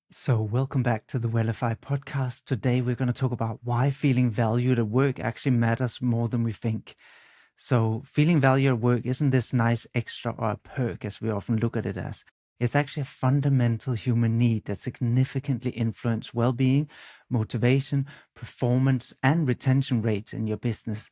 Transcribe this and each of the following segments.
So, welcome back to the Wellify podcast. Today, we're going to talk about why feeling valued at work actually matters more than we think. So, feeling valued at work isn't this nice extra or a perk as we often look at it as. It's actually a fundamental human need that significantly influences well being, motivation, performance, and retention rates in your business.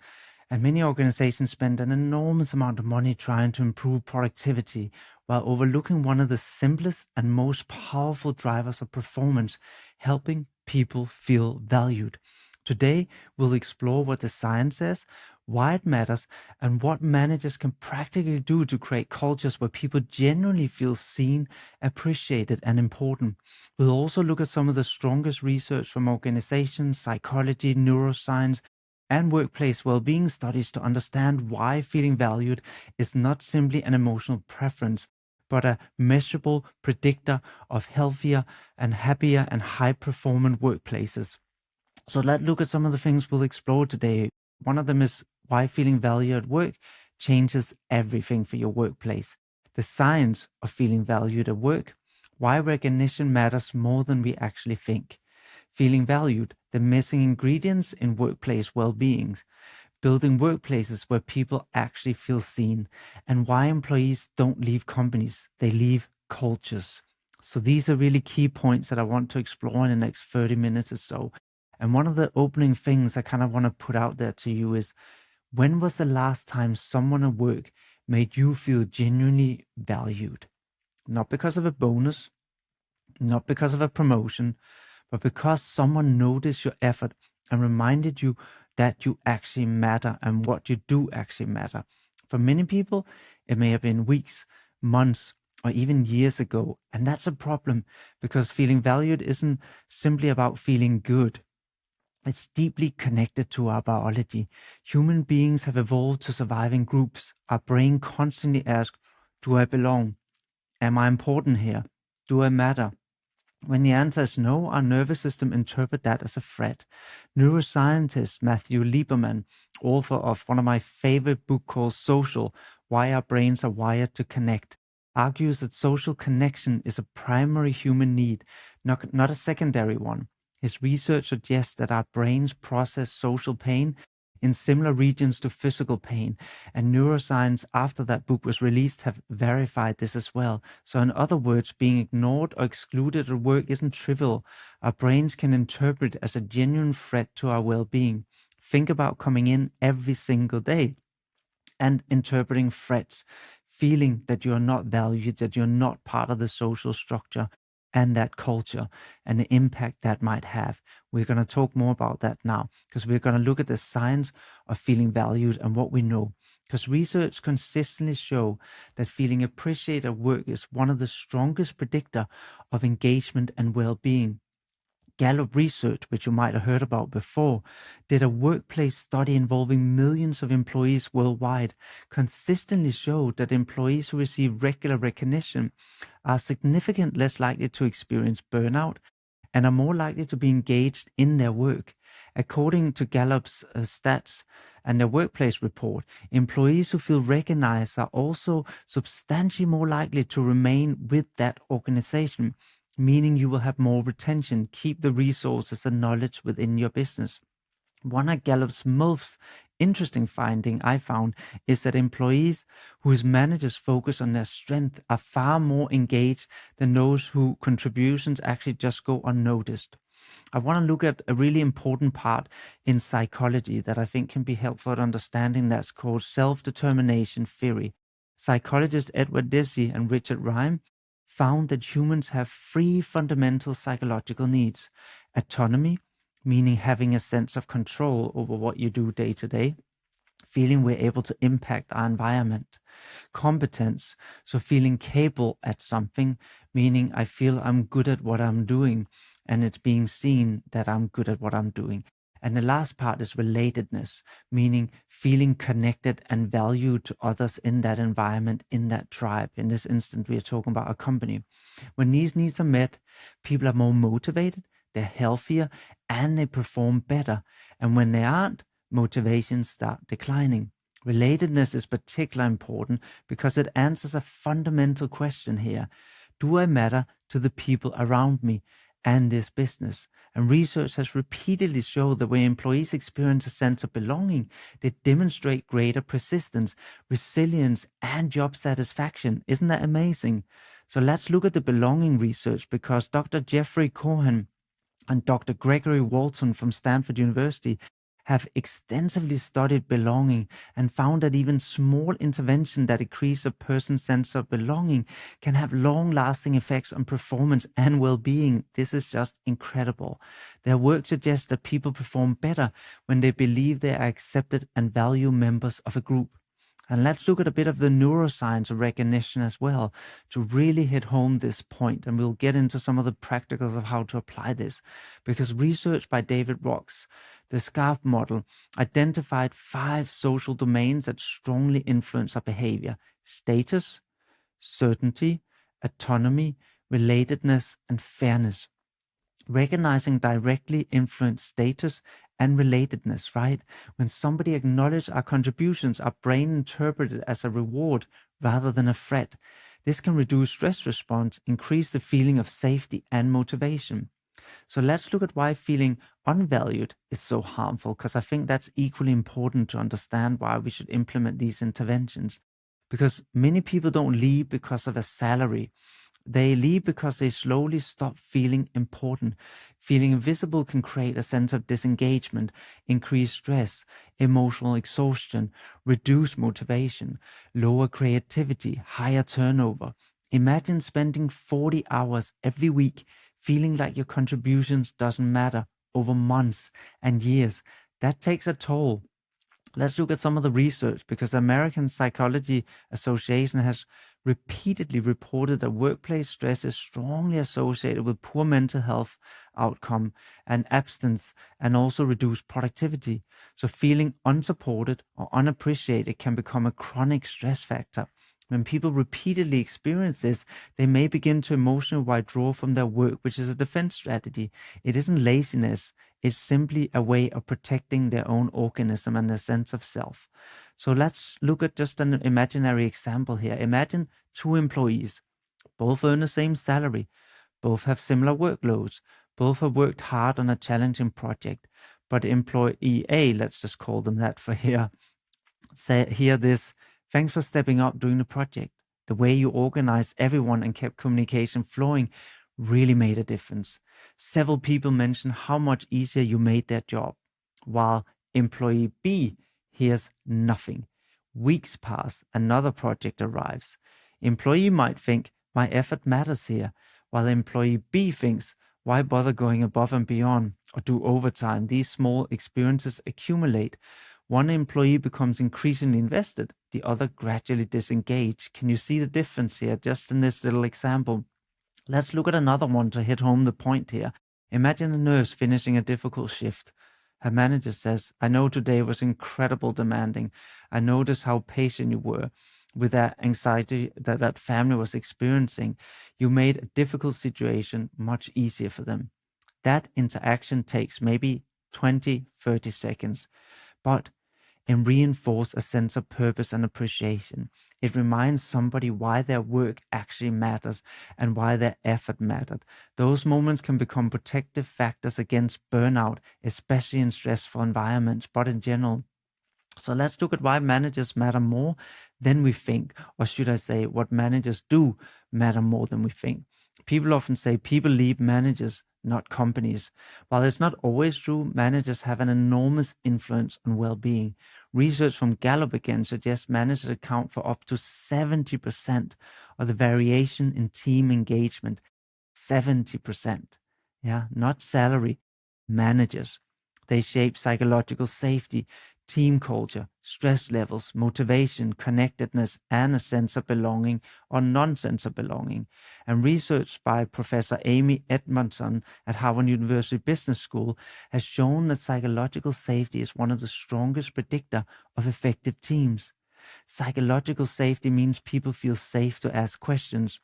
And many organizations spend an enormous amount of money trying to improve productivity while overlooking one of the simplest and most powerful drivers of performance, helping people feel valued. Today, we'll explore what the science says, why it matters, and what managers can practically do to create cultures where people genuinely feel seen, appreciated, and important. We'll also look at some of the strongest research from organizations, psychology, neuroscience, and workplace well-being studies to understand why feeling valued is not simply an emotional preference, but a measurable predictor of healthier and happier and high-performing workplaces. So let's look at some of the things we'll explore today. One of them is why feeling valued at work changes everything for your workplace. The science of feeling valued at work, why recognition matters more than we actually think. Feeling valued, the missing ingredients in workplace well-being, building workplaces where people actually feel seen, and why employees don't leave companies, they leave cultures. So these are really key points that I want to explore in the next 30 minutes or so. And one of the opening things I kind of want to put out there to you is, when was the last time someone at work made you feel genuinely valued? Not because of a bonus, not because of a promotion, but because someone noticed your effort and reminded you that you actually matter and what you do actually matter. For many people, it may have been weeks, months, or even years ago. And that's a problem because feeling valued isn't simply about feeling good. It's deeply connected to our biology. Human beings have evolved to survive in groups. Our brain constantly asks, do I belong? Am I important here? Do I matter? When the answer is no, our nervous system interprets that as a threat. Neuroscientist Matthew Lieberman, author of one of my favorite books called Social, Why Our Brains Are Wired to Connect, argues that social connection is a primary human need, not a secondary one. His research suggests that our brains process social pain in similar regions to physical pain, and neuroscience after that book was released have verified this as well. So in other words, being ignored or excluded at work isn't trivial. Our brains can interpret it as a genuine threat to our well-being. Think about coming in every single day and interpreting threats, feeling that you're not valued, that you're not part of the social structure and that culture, and the impact that might have. We're going to talk more about that now because we're going to look at the science of feeling valued and what we know. Because research consistently show that feeling appreciated at work is one of the strongest predictor of engagement and well-being. Gallup research, which you might have heard about before, did a workplace study involving millions of employees worldwide, consistently showed that employees who receive regular recognition are significantly less likely to experience burnout and are more likely to be engaged in their work. According to Gallup's stats and their workplace report, employees who feel recognized are also substantially more likely to remain with that organization, meaning you will have more retention, keep the resources and knowledge within your business. One of Gallup's most interesting finding I found is that employees whose managers focus on their strength are far more engaged than those whose contributions actually just go unnoticed. I want to look at a really important part in psychology that I think can be helpful at understanding, that's called self-determination theory. Psychologists Edward Deci and Richard Rime found that humans have three fundamental psychological needs: autonomy, meaning having a sense of control over what you do day to day, feeling we're able to impact our environment; competence, so feeling capable at something, meaning I feel I'm good at what I'm doing and it's being seen that I'm good at what I'm doing. And the last part is relatedness, meaning feeling connected and valued to others in that environment, in that tribe. In this instance, we are talking about a company. When these needs are met, people are more motivated, they're healthier, and they perform better. And when they aren't, motivations start declining. Relatedness is particularly important because it answers a fundamental question here. Do I matter to the people around me and this business? And research has repeatedly shown that when employees experience a sense of belonging, they demonstrate greater persistence, resilience, and job satisfaction. Isn't that amazing? So let's look at the belonging research, because Dr. Jeffrey Cohen and Dr. Gregory Walton from Stanford University have extensively studied belonging and found that even small intervention that increase a person's sense of belonging can have long-lasting effects on performance and well-being. This is just incredible. Their work suggests that people perform better when they believe they are accepted and value members of a group. And let's look at a bit of the neuroscience of recognition as well to really hit home this point. And we'll get into some of the practicals of how to apply this, because research by David Rocks, the SCARF model, identified 5 social domains that strongly influence our behavior: status, certainty, autonomy, relatedness, and fairness. Recognizing directly influence status and relatedness, right? When somebody acknowledges our contributions, our brain interprets it as a reward rather than a threat. This can reduce stress response, increase the feeling of safety and motivation. So let's look at why feeling unvalued is so harmful, because I think that's equally important to understand why we should implement these interventions. Because many people don't leave because of a salary. They leave because they slowly stop feeling important. Feeling invisible can create a sense of disengagement, increase stress, emotional exhaustion, reduce motivation, lower creativity, higher turnover. Imagine spending 40 hours every week feeling like your contributions doesn't matter over months and years. That takes a toll. Let's look at some of the research, because the American Psychology Association has repeatedly reported that workplace stress is strongly associated with poor mental health outcome and abstinence, and also reduced productivity. So feeling unsupported or unappreciated can become a chronic stress factor. When people repeatedly experience this, they may begin to emotionally withdraw from their work, which is a defense strategy. It isn't laziness. It's simply a way of protecting their own organism and their sense of self. So let's look at just an imaginary example here. Imagine 2 employees, both earn the same salary, both have similar workloads, both have worked hard on a challenging project. But employee A, let's just call them that for here, hear this: thanks for stepping up during the project. The way you organized everyone and kept communication flowing really made a difference. Several people mentioned how much easier you made their job, while employee B hears nothing. Weeks pass, another project arrives. Employee might think, my effort matters here, while employee B thinks, why bother going above and beyond or do overtime? These small experiences accumulate. One employee becomes increasingly invested, the other gradually disengaged. Can you see the difference here just in this little example? Let's look at another one to hit home the point here. Imagine a nurse finishing a difficult shift. Her manager says, I know today was incredibly demanding. I noticed how patient you were with that anxiety that family was experiencing. You made a difficult situation much easier for them. That interaction takes maybe 20, 30 seconds, but and reinforce a sense of purpose and appreciation. It reminds somebody why their work actually matters and why their effort mattered. Those moments can become protective factors against burnout, especially in stressful environments, but in general. So let's look at why managers matter more than we think, or should I say, what managers do matter more than we think. People often say people lead managers, not companies. While it's not always true, managers have an enormous influence on well-being. Research from Gallup again suggests managers account for up to 70% of the variation in team engagement. 70%. Yeah, not salary, managers. They shape psychological safety, team culture, stress levels, motivation, connectedness, and a sense of belonging or non-sense of belonging. And research by Professor Amy Edmondson at Harvard University Business School has shown that psychological safety is one of the strongest predictor of effective teams. Psychological safety means people feel safe to ask questions,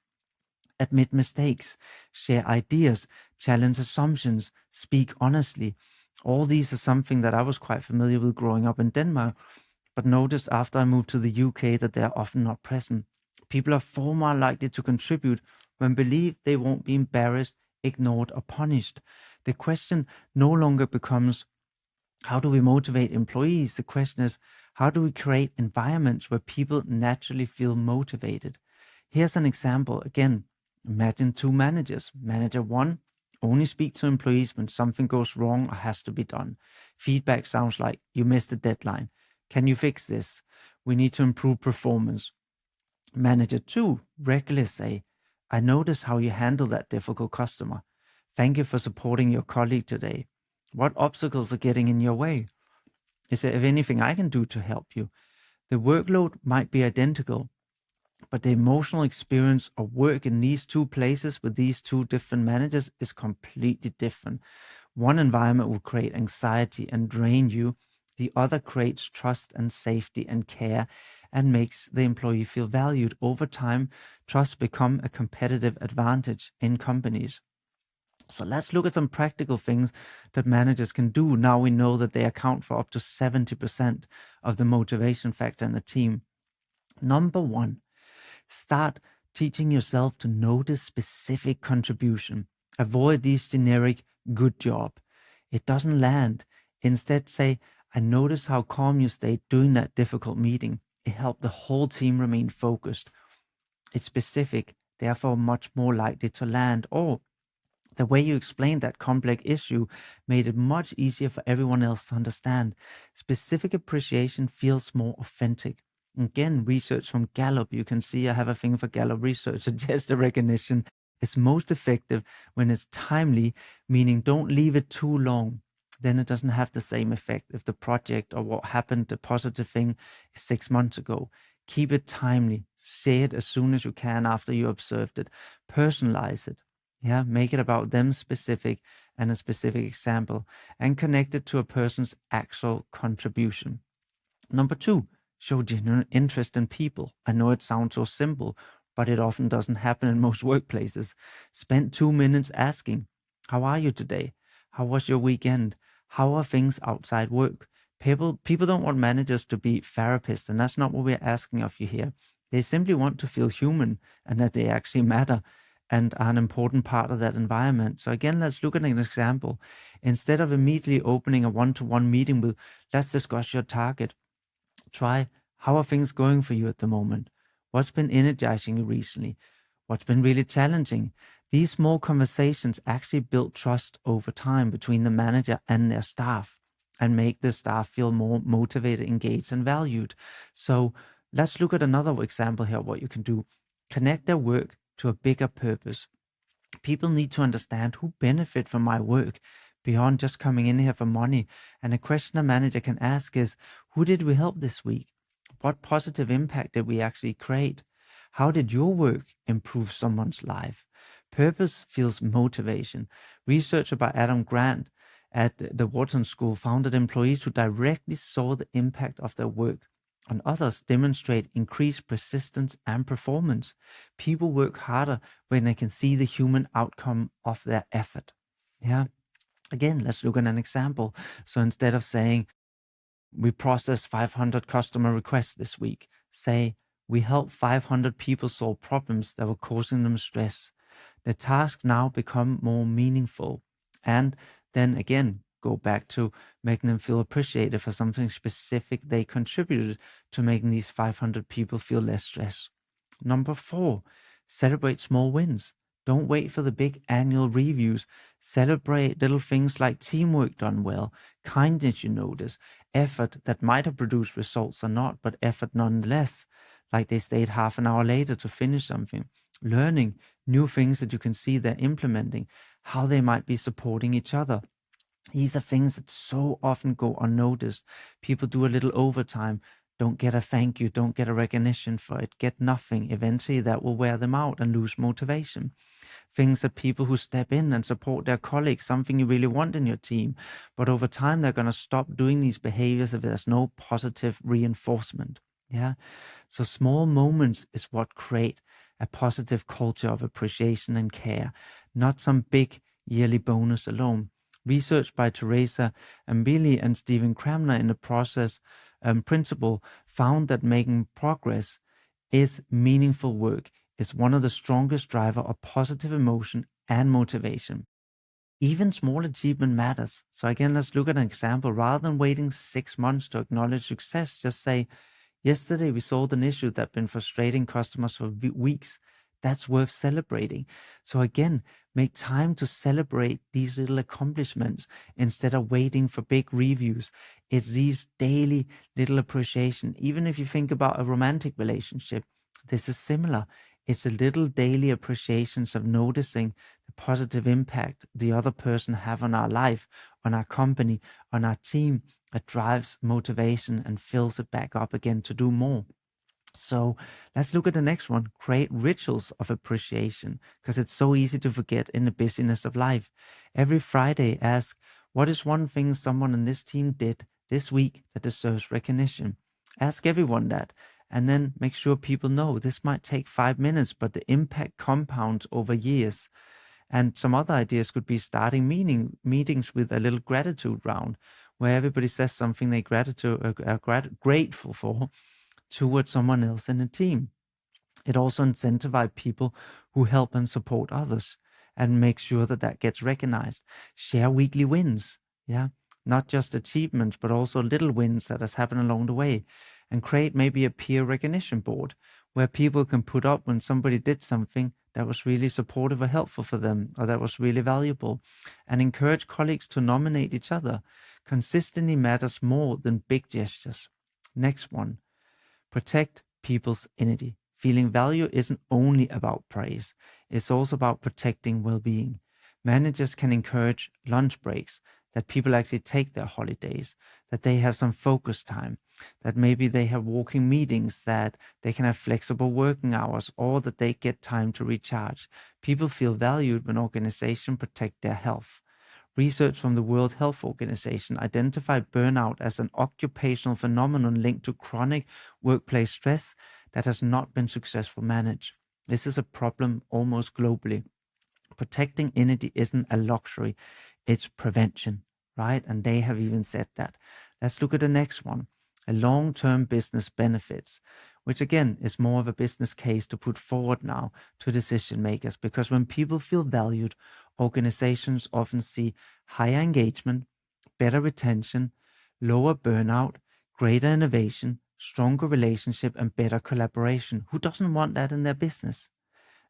admit mistakes, share ideas, challenge assumptions, speak honestly. All these are something that I was quite familiar with growing up in Denmark, but noticed after I moved to the UK that they are often not present. People are far more likely to contribute when believed they won't be embarrassed, ignored, or punished. The question no longer becomes, how do we motivate employees? The question is, how do we create environments where people naturally feel motivated? Here's an example. Again, imagine two managers. Manager one, only speak to employees when something goes wrong or has to be done. Feedback sounds like, you missed the deadline. Can you fix this? We need to improve performance. Manager two, regularly say, I notice how you handle that difficult customer. Thank you for supporting your colleague today. What obstacles are getting in your way? Is there anything I can do to help you? The workload might be identical, but the emotional experience of work in these two places with these two different managers is completely different. One environment will create anxiety and drain you. The other creates trust and safety and care and makes the employee feel valued. Over time, trust becomes a competitive advantage in companies. So let's look at some practical things that managers can do. Now we know that they account for up to 70% of the motivation factor in a team. Number one, start teaching yourself to notice specific contribution. Avoid these generic good job. It doesn't land. Instead say, I noticed how calm you stayed during that difficult meeting. It helped the whole team remain focused. It's specific, therefore much more likely to land. Or the way you explained that complex issue made it much easier for everyone else to understand. Specific appreciation feels more authentic. Again, research from Gallup, you can see I have a thing for Gallup research, suggests the recognition is most effective when it's timely, meaning don't leave it too long. Then it doesn't have the same effect if the project or what happened, the positive thing, is 6 months ago. Keep it timely. Say it as soon as you can after you observed it. Personalize it. Yeah, make it about them specific and a specific example and connect it to a person's actual contribution. Number two, show genuine interest in people. I know it sounds so simple, but it often doesn't happen in most workplaces. Spend 2 minutes asking, how are you today? How was your weekend? How are things outside work? People don't want managers to be therapists, and that's not what we're asking of you here. They simply want to feel human and that they actually matter and are an important part of that environment. So again, let's look at an example. Instead of immediately opening a one-to-one meeting with, let's discuss your target, try, how are things going for you at the moment? What's been energizing you recently? What's been really challenging? These small conversations actually build trust over time between the manager and their staff and make the staff feel more motivated, engaged, and valued. So let's look at another example here of what you can do. Connect their work to a bigger purpose. People need to understand who benefit from my work beyond just coming in here for money. And a question a manager can ask is, who did we help this week? What positive impact did we actually create? How did your work improve someone's life? Purpose fuels motivation. Researcher by Adam Grant at the Wharton School found that employees who directly saw the impact of their work on others demonstrate increased persistence and performance. People work harder when they can see the human outcome of their effort. Yeah. Again, let's look at an example. So instead of saying, we processed 500 customer requests this week, say, we helped 500 people solve problems that were causing them stress. The tasks now become more meaningful. And then again, go back to making them feel appreciated for something specific they contributed to making these 500 people feel less stress. Number four, celebrate small wins. Don't wait for the big annual reviews. Celebrate little things like teamwork done well, kindness you notice, effort that might have produced results or not, but effort nonetheless, like they stayed half an hour later to finish something. Learning new things that you can see they're implementing, how they might be supporting each other. These are things that so often go unnoticed. People do a little overtime, don't get a thank you, don't get a recognition for it, get nothing. Eventually that will wear them out and lose motivation. Things that people who step in and support their colleagues, something you really want in your team, but over time they're going to stop doing these behaviors if there's no positive reinforcement. Yeah. So small moments is what create a positive culture of appreciation and care, not some big yearly bonus alone. Research by Teresa Ambili and Stephen Cramner in the process principle found that making progress is meaningful work is one of the strongest driver of positive emotion and motivation. Even small achievement matters. So again, let's look at an example. Rather than waiting 6 months to acknowledge success, just say, yesterday we solved an issue that been frustrating customers for weeks. That's worth celebrating. So again, make time to celebrate these little accomplishments instead of waiting for big reviews. It's these daily little appreciation. Even if you think about a romantic relationship, this is similar. It's a little daily appreciations of noticing the positive impact the other person have on our life, on our company, on our team, that drives motivation and fills it back up again to do more. So let's look at the next one. Create rituals of appreciation, because it's so easy to forget in the busyness of life. Every Friday, ask, what is one thing someone on this team did this week that deserves recognition? Ask everyone that, and then make sure people know this might take 5 minutes, but the impact compounds over years. And some other ideas could be starting meetings with a little gratitude round, where everybody says something they grateful for towards someone else in the team. It also incentivizes people who help and support others, and make sure that that gets recognized. Share weekly wins, yeah, not just achievements, but also little wins that has happened along the way, and create maybe a peer recognition board where people can put up when somebody did something that was really supportive or helpful for them, or that was really valuable, and encourage colleagues to nominate each other. Consistency matters more than big gestures. Next one, protect people's energy. Feeling value isn't only about praise, it's also about protecting well-being. Managers can encourage lunch breaks, that people actually take their holidays, that they have some focus time, that maybe they have walking meetings, that they can have flexible working hours, or that they get time to recharge. People feel valued when organizations protect their health. Research from the World Health Organization identified burnout as an occupational phenomenon linked to chronic workplace stress that has not been successfully managed. This is a problem almost globally. Protecting energy isn't a luxury, it's prevention, right? And they have even said that. Let's look at the next one, a long-term business benefits, which again is more of a business case to put forward now to decision makers, because when people feel valued, organizations often see higher engagement, better retention, lower burnout, greater innovation, stronger relationship, and better collaboration. Who doesn't want that in their business?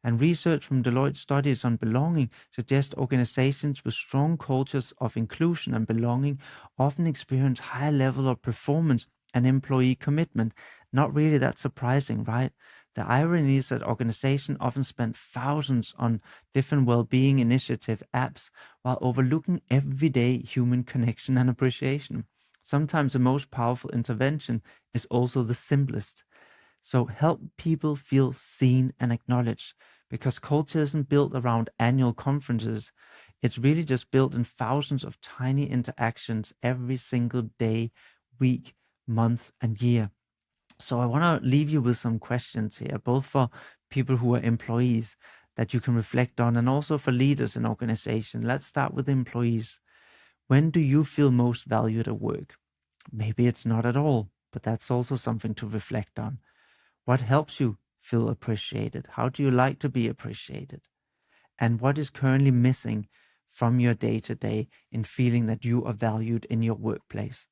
And research from Deloitte studies on belonging suggest organizations with strong cultures of inclusion and belonging often experience higher level of performance and employee commitment. Not really that surprising, right? The irony is that organizations often spend thousands on different well-being initiative apps while overlooking everyday human connection and appreciation. Sometimes the most powerful intervention is also the simplest. So help people feel seen and acknowledged, because culture isn't built around annual conferences. It's really just built in thousands of tiny interactions every single day, week, month, and year. So I want to leave you with some questions here, both for people who are employees that you can reflect on, and also for leaders in organization. Let's start with employees. When do you feel most valued at work? Maybe it's not at all, but that's also something to reflect on. What helps you feel appreciated? How do you like to be appreciated? And what is currently missing from your day to day in feeling that you are valued in your workplace?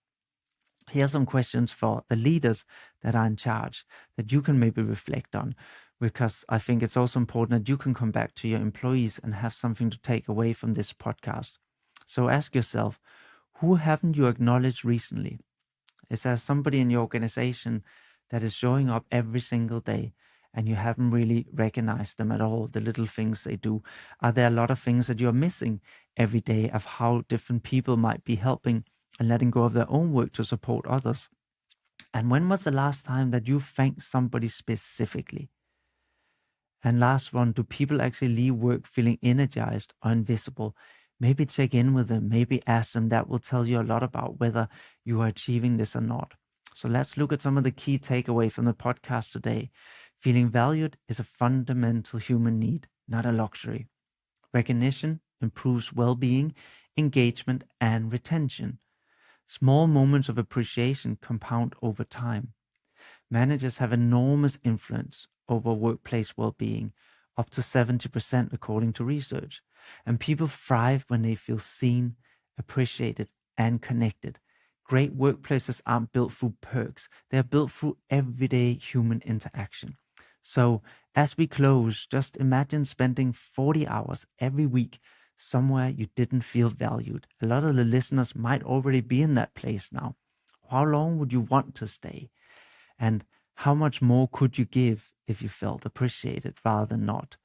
Here are some questions for the leaders that are in charge that you can maybe reflect on, because I think it's also important that you can come back to your employees and have something to take away from this podcast. So ask yourself, who haven't you acknowledged recently? Is there somebody in your organization that is showing up every single day and you haven't really recognized them at all, the little things they do? Are there a lot of things that you're missing every day of how different people might be helping and letting go of their own work to support others? And when was the last time that you thanked somebody specifically? And last one, do people actually leave work feeling energized or invisible? Maybe check in with them, maybe ask them. That will tell you a lot about whether you are achieving this or not. So let's look at some of the key takeaway from the podcast today. Feeling valued is a fundamental human need, not a luxury. Recognition improves well-being, engagement, and retention. Small moments of appreciation compound over time. Managers have enormous influence. over workplace well-being, up to 70% according to research. And people thrive when they feel seen, appreciated, and connected. Great workplaces aren't built through perks, they're built through everyday human interaction. So, as we close, just imagine spending 40 hours every week somewhere you didn't feel valued. A lot of the listeners might already be in that place now. How long would you want to stay? And how much more could you give if you felt appreciated rather than not?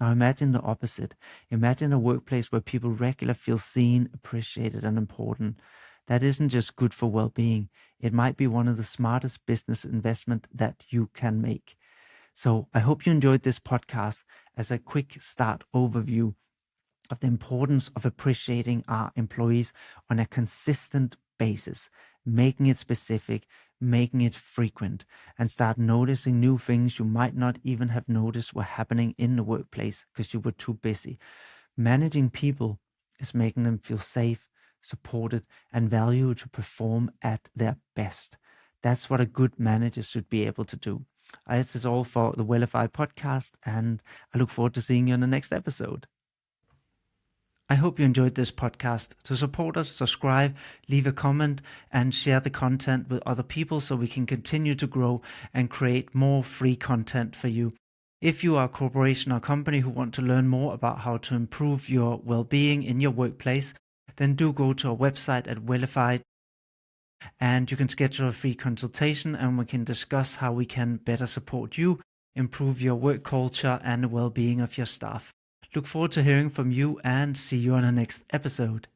Now imagine the opposite. Imagine a workplace where people regularly feel seen, appreciated, and important. That isn't just good for well-being. It might be one of the smartest business investment that you can make. So I hope you enjoyed this podcast as a quick start overview of the importance of appreciating our employees on a consistent basis, making it specific, making it frequent, and start noticing new things you might not even have noticed were happening in the workplace because you were too busy. Managing people is making them feel safe, supported, and valued to perform at their best. That's what a good manager should be able to do. This is all for the Wellify podcast, and I look forward to seeing you in the next episode. I hope you enjoyed this podcast. To support us, subscribe, leave a comment, and share the content with other people so we can continue to grow and create more free content for you. If you are a corporation or company who want to learn more about how to improve your well-being in your workplace, then do go to our website at Wellify, and you can schedule a free consultation and we can discuss how we can better support you, improve your work culture and the well-being of your staff. Look forward to hearing from you and see you on the next episode.